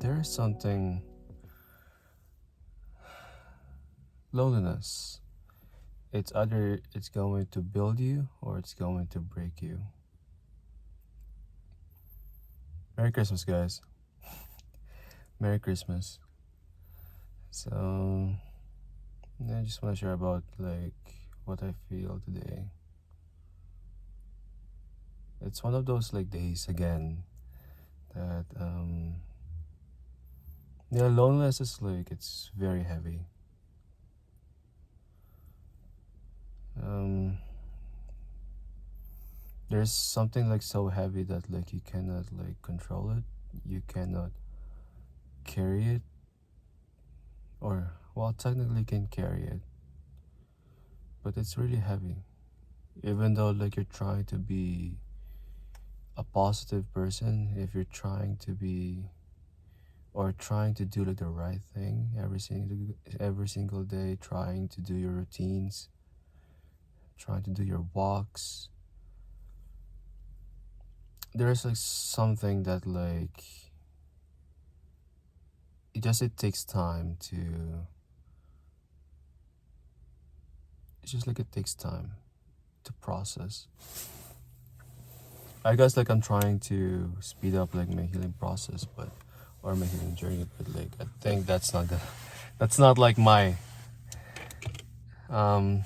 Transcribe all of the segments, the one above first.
there is something, loneliness. It's either it's going to build you or it's going to break you. Merry Christmas, guys. Merry Christmas. So, yeah, I just want to share about what I feel today. It's one of those days again that yeah, loneliness is it's very heavy. Um, there's something so heavy that you cannot control it. You cannot carry it, or well, technically you can carry it, but it's really heavy. Even though you're trying to be a positive person, if you're trying to be or trying to do the right thing every single day, trying to do your routines, trying to do your walks, there's something that it takes time to it takes time to process. I guess I'm trying to speed up my healing process, but or my healing journey, but I think that's not my um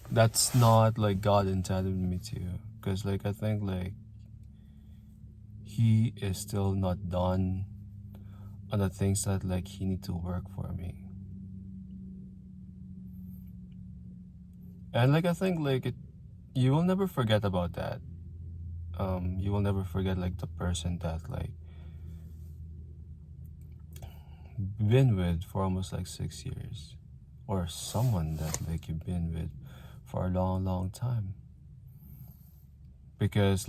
that's not God intended me to, because I think he is still not done on the things that he need to work for me. And I think you will never forget about that. You will never forget the person that been with for almost 6 years, or someone that you've been with for a long time, because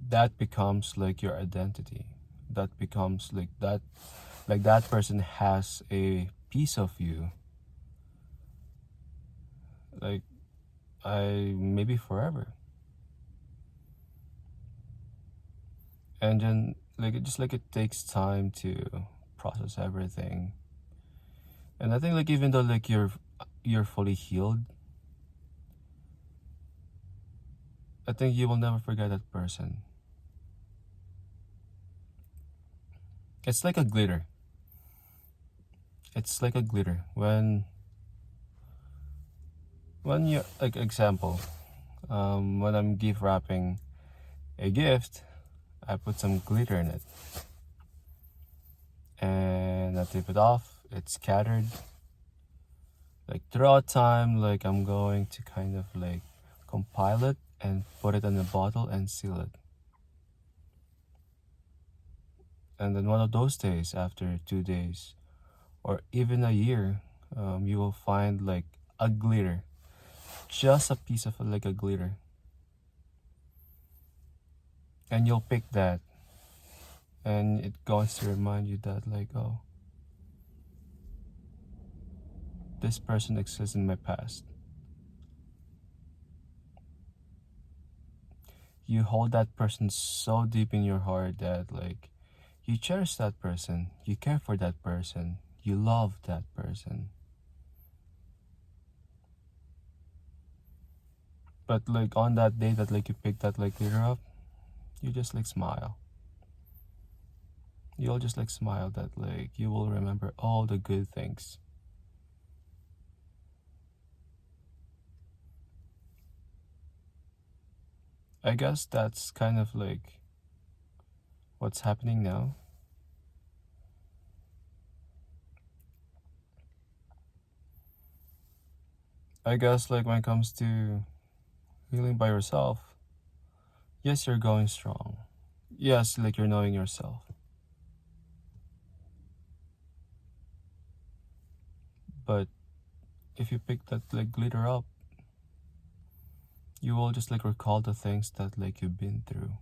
that becomes your identity. That becomes that person has a piece of you, like I maybe forever. And then it takes time to process everything. And I think even though you're fully healed, I think you will never forget that person. It's like a glitter. It's like a glitter. When you example, when I'm gift wrapping a gift, I put some glitter in it, and I tip it off. It's scattered. Throughout time, I'm going to kind of compile it and put it in a bottle and seal it. And then one of those days, after 2 days or even a year, you will find a glitter, just a piece of a glitter, and you'll pick that, and it goes to remind you that oh, this person exists in my past. You hold that person so deep in your heart that you cherish that person, you care for that person, you love that person. But on that day that you pick that glitter up, you just smile. You'll just smile that you will remember all the good things. I guess that's kind of what's happening now. I guess when it comes to healing by yourself, yes, you're going strong. Yes, you're knowing yourself. But if you pick that glitter up, you will just recall the things that you've been through.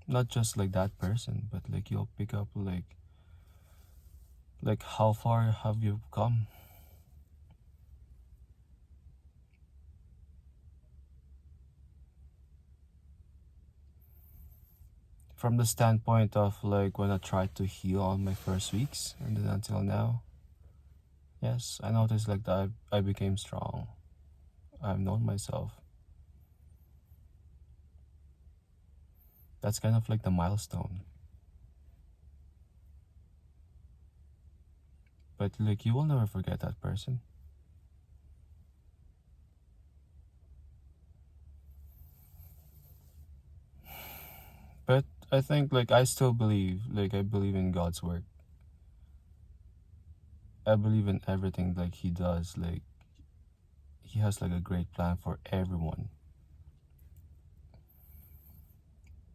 Not just that person, but you'll pick up how far have you come. from the standpoint of like when I tried to heal on my first weeks and then until now, yes, I noticed like that I became strong. I've known myself. That's kind of like the milestone. But like you will never forget that person. But I think like I still believe, like I believe in God's work. I believe in everything like he does. Like he has like a great plan for everyone.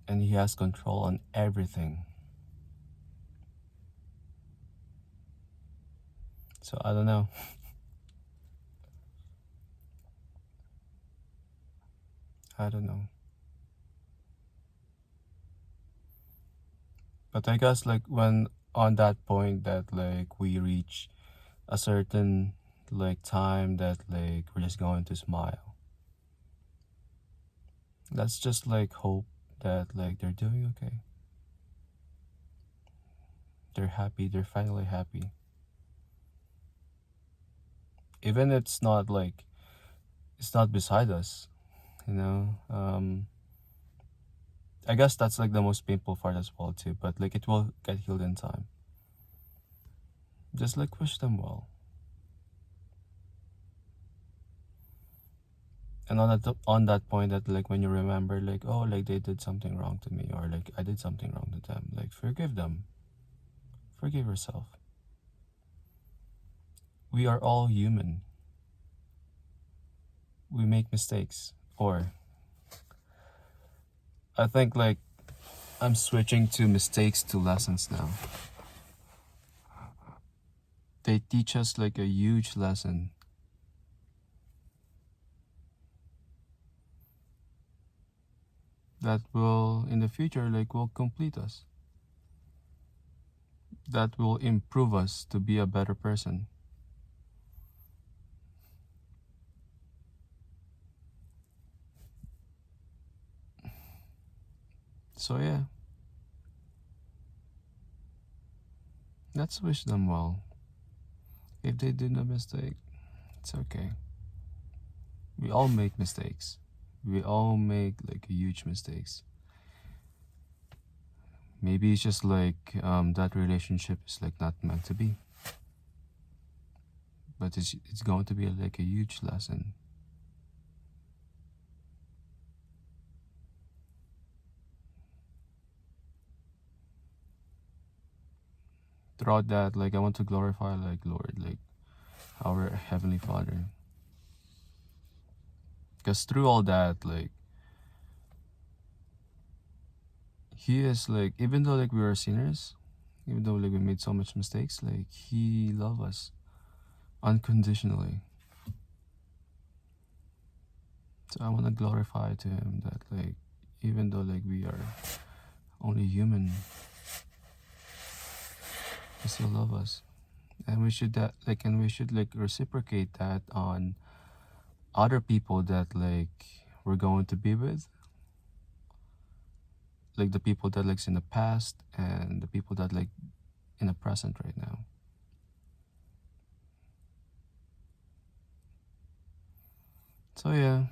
And he has control on everything. So I don't know. I don't know. But I guess like when on that point that like we reach a certain like time that like we're just going to smile. Let's just like hope that like they're doing okay. They're happy, they're finally happy. Even it's not like it's not beside us, you know. I guess that's like the most painful part as well too, but like it will get healed in time. Just like wish them well. And on that point that like when you remember like oh like they did something wrong to me or like I did something wrong to them, like forgive them. Forgive yourself. We are all human. We make mistakes. Or I think like I'm switching to mistakes to lessons now. They teach us like a huge lesson. That will in the future like will complete us. That will improve us to be a better person. So yeah. Let's wish them well. If they did a mistake, it's okay. We all make mistakes. We all make like huge mistakes. Maybe it's just like that relationship is like not meant to be. But it's going to be like a huge lesson. Throughout that, like I want to glorify like Lord, like our Heavenly Father. Because through all that, like He is like even though like we are sinners, even though like we made so much mistakes, like He loves us unconditionally. So I want to glorify to Him that like even though like we are only human, He still loves us. And we should like reciprocate that on other people that like we're going to be with, like the people that like in the past and the people that like in the present right now. So yeah,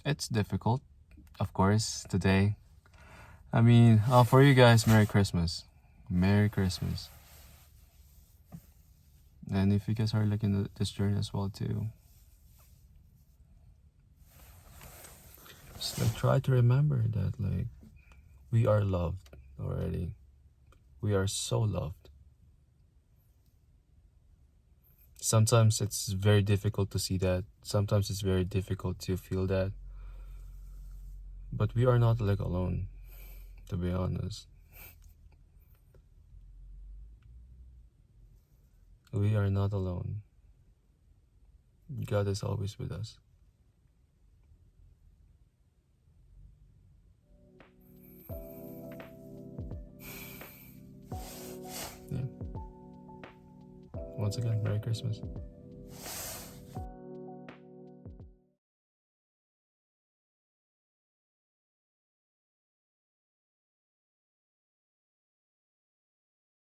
it's difficult, of course, today. I mean, for you guys, Merry Christmas. Merry Christmas. And if you guys are like in this journey as well too, just like try to remember that like we are loved already. We are so loved. Sometimes it's very difficult to see that. Sometimes it's very difficult to feel that. But we are not like alone, to be honest. We are not alone. God is always with us. Yeah. Once again, Merry Christmas.